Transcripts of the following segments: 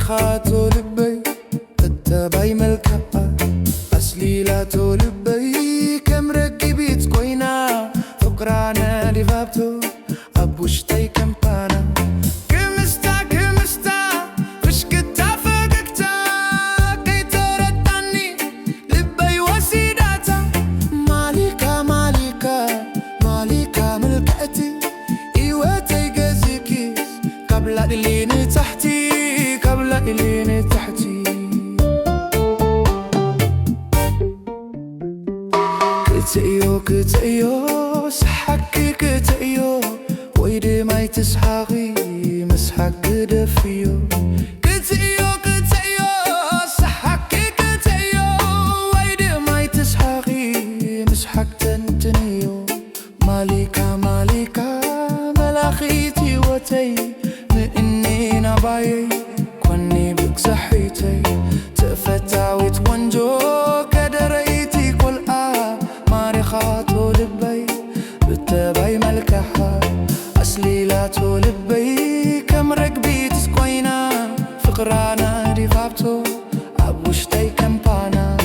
خاطو لبي تتبعي ملكة أسليلاتو لبي كم ركبيت كوينا فقرانا لغابتو أبوشتي كمبانا كمستا فشكتا فقكتا كي تردني لبي وسيداتا مالكا ملكتي إيواتي قزيكيس قبل إليني تحتي كتأيو سحكي كتأيو ويدي ماي تسحاقي مسحك دفيو كتأيو سحكي كتأيو ويدي ماي تسحاقي مسحك تنتنيو مالكا ملاخيتي وتي مئني نبايي كوني بك صحيتي تفتاويت وانجو كدريتي كل ماري خاطو لبي بتبعي ملكها أسليلاتو لبي كم ركبيت سكوينا فقرانا رغابتو أبوشتي كمبانا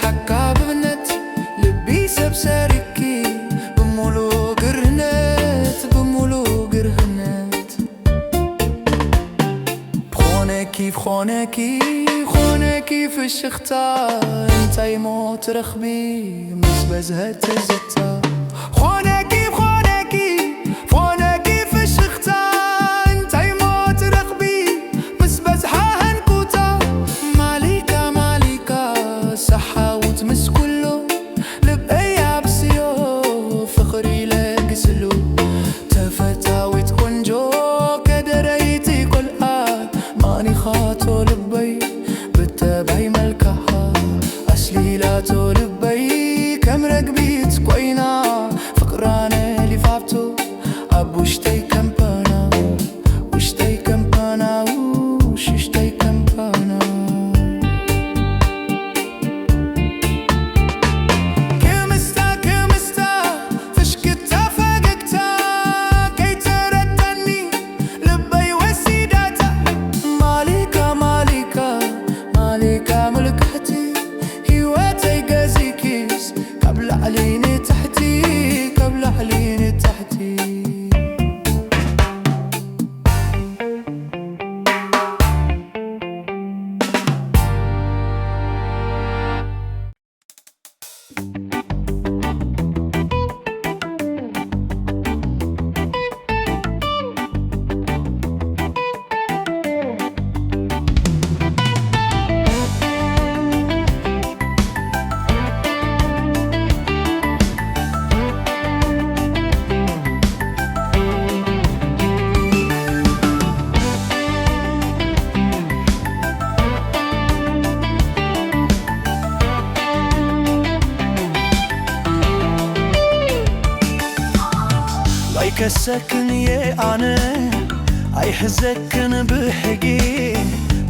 حكا ببنت لبي سبساركي بمولو قرهنت بخونكي في الشختا انتي موت رخبي مسبزها تزتا خونكي في الشختا انتي موت رخبي مسبزها هنكوتا مالكا صحة وتمس كله لبقيا بسيو فخري لقسلو تفتاوي تكونجو كدريتي كل ماني خاطو لبي بتبعي ملكها أسليلاتو لبي كم ركبيت كوينا فقراني لفابتو أبوشتي كمبانا وشتي كمبانا وشتي كمبانا ملكتي هواتي قازيكيس قبل عليني تحتي كسكن يا أنا أيحزكن بحقي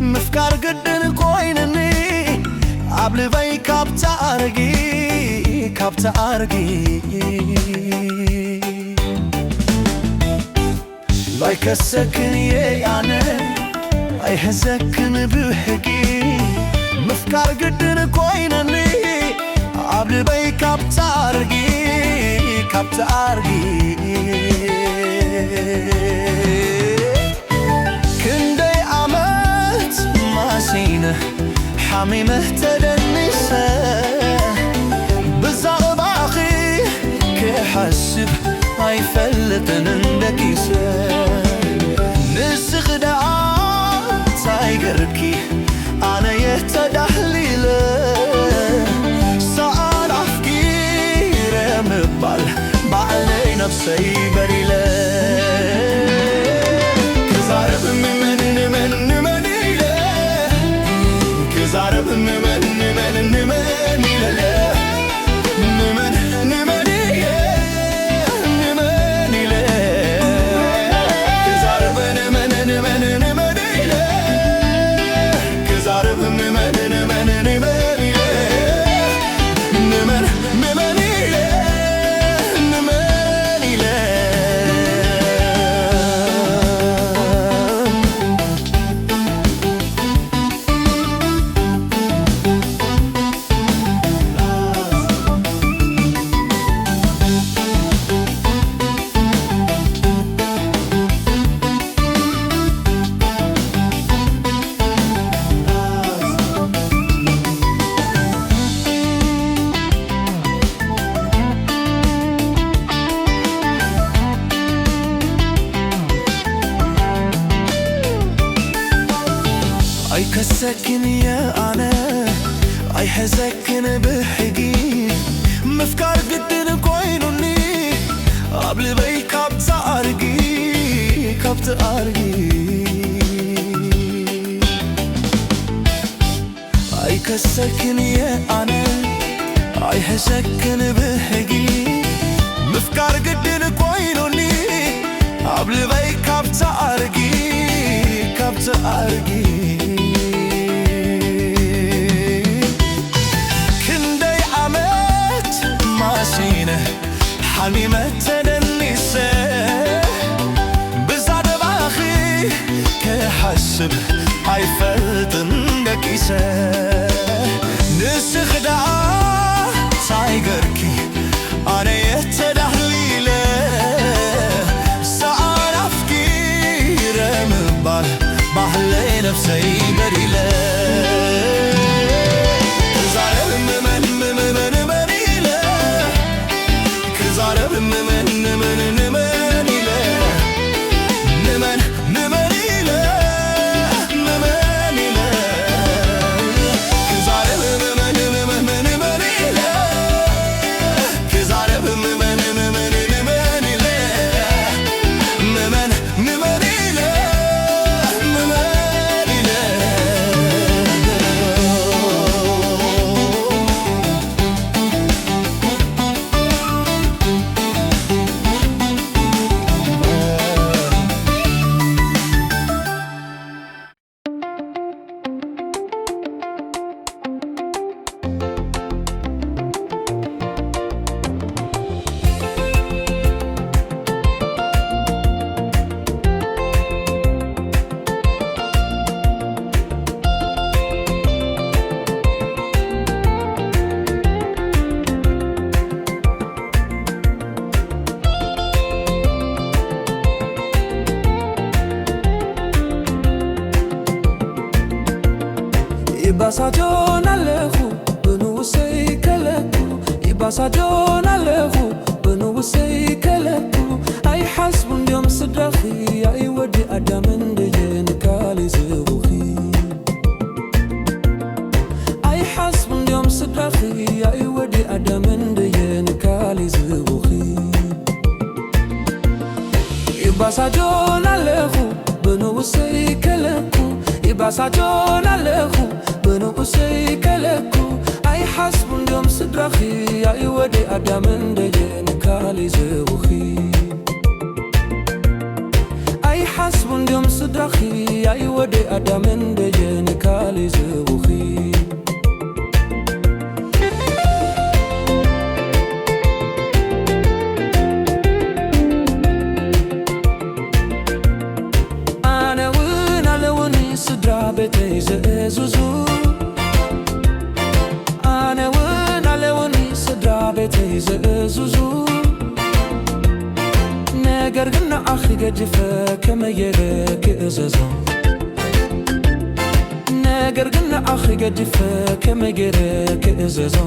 مفكار قدن كوينني قبل بي كابت أرقي لاي كسكن يا أنا أيحزكن بحقي مفكار قدن كوينني قبل بي كابت أرقي كندي عمت ماسينة حميمة تدنسة بزغباقي كحسب هايفلتن اندكيسة نسخ دعات تايقركي أنا يهتدحليلة سأل أفكير مبال بعلي نفسي بريلة كزارب من ኣይከሰክን የኣነ ኣይሕዘክን ብሕጊ ምፍቃር ግድን ኮይኑኒ ኣብ ልበይ ካብቲ ኣርጊ ኣይከሰክን የኣነ ኣይሕዘክን ብሕጊ ምፍቃር ግድን ኮይኑኒ ኣብ ልበይ ካብቲ ኣርጊ ክንደይ ዓመት ማሲነ ሓሚመት ተደኒሰ ብዛዕባኺ ክሓስብ ኣይፈልጥን ደቂሰ ንስኺ ደኣ ሳይገርኪ ኣነ የተዳህሊለ ሰኣናፍቂረ ምባል ባህለይ ነፍሰይ በዲለ ክዛረብ ምመን ኢለ ክዛረብ ምመን ኢለ ንመን ኢለ ክዛረብ ምመን ኢለ ክዛረብ ምመን ኢለ Ibasajon alehu benu sei keleku Ibasajon alehu benu sei keleku Ay hasbun yom sidakhi ay wadi adamen dejen kali zebuhi Ay hasbun yom sidakhi ay wadi adamen dejen kali zebuhi Ibasajon alehu benu sei keleku Ibasajon alehu benu sei keleku ay hasbun yom sidakhi ay wadi adamen dejen kali zebuhi ay hasbun yom sidakhi ay wadi adamen dejen kali zebuhi Betei zezuzu Ane wen alewni sedra betei zezuzu Neger gna akhi gedife keme yere kezezo Neger gna akhi gedife keme yere kezezo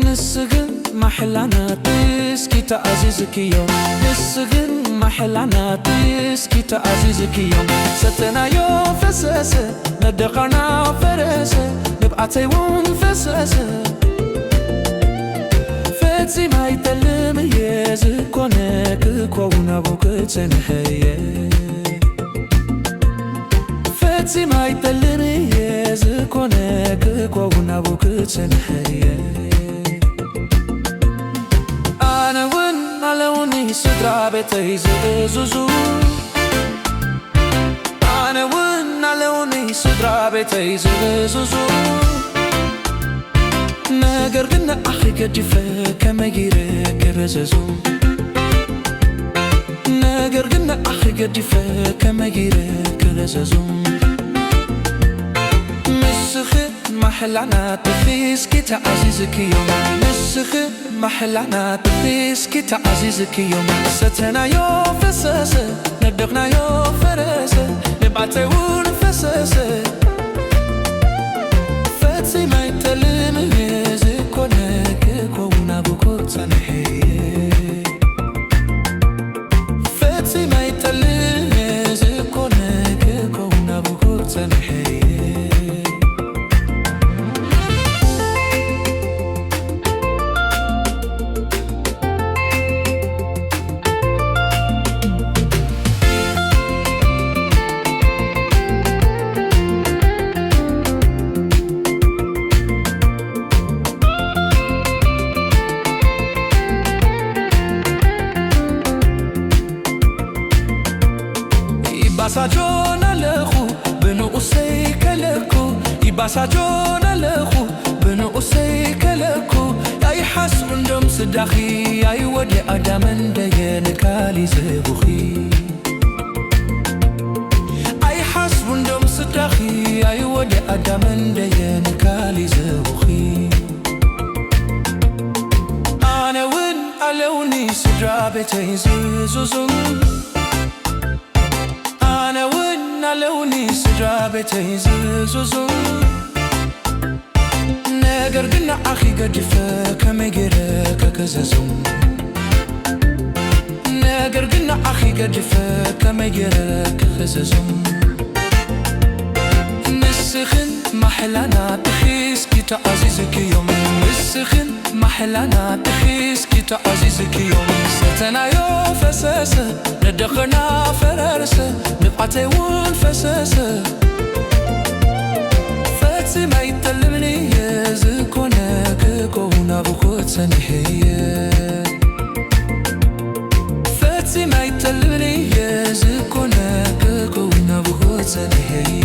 Nisgin mahllana tiski ta'azizki yom Nisgin محلنا تيسكي تعزيزك يوم ستنا يوم فساسة ندقنا فراسة نبقى تيوم فساسة فاتسي ما يتلم يازك وناك كونا بوك تنحيا فاتسي ما يتلم يازك وناك كونا بوك تنحيا أنا ون علوني صدرا betei zezuzu Ane wen alewni sidra betei zezuzu Neger gna akhi gedife keme yere kezezo Neger gna akhi gedife keme yere kezezo Miskhit محلنا تفيسكي تعزيزك يوم مسخ محلنا تفيسكي تعزيزك يوم ستنا يو فساسة ندقنا يو فراسة نبعتي ونفساسة فاتسي ما يتلم يزيك وناك كونا بكور تنحيه فاتسي ما يتلم يزيك وناك كونا بكور تنحي ይባሳጆና ለኹ ብንኡሰይ ከለኩ ይባሳጆና ለኹ ብንኡሰይ ከለኩ ያይሓስቡ እንዶም ስዳኺ ያይወዲ ኣዳም እንደየንካሊ ዝቡኺ ኣይሓስቡ እንዶም ስዳኺ ያይወዲ ኣዳም እንደየንካሊ ዝቡኺ ኣነ ውን ኣለውኒ ስድራ ቤተይ ዝዙዙም ኣለውኒ ስድራ ቤተይ ዝዙዙም ነገር ግን ንዓኺ ገዲፈ ከመይ ገይረ ከከዘዙም ነገር ግን ንዓኺ ገዲፈ ከመይ ገይረ ከኸዘዙም ንስኽን ማሕላና ብሒዝኪ ተዓዚዝክዮም ንስኽን ማሕላና ብሒዝኪ ተዓዚዝክዮም ሰተናዮ ፈሰሰ ነደኸና ፈረርሰ ንብዓተይ ውን ፈሰሰ ፈጺመ ይጠልብኒ እየ ዝኮነ ክከውን ናብኹ ጸኒሐየ ፈጺመ ይጠልብኒ እየ ዝኮነ ክከውን ናብኹ ጸኒሐየ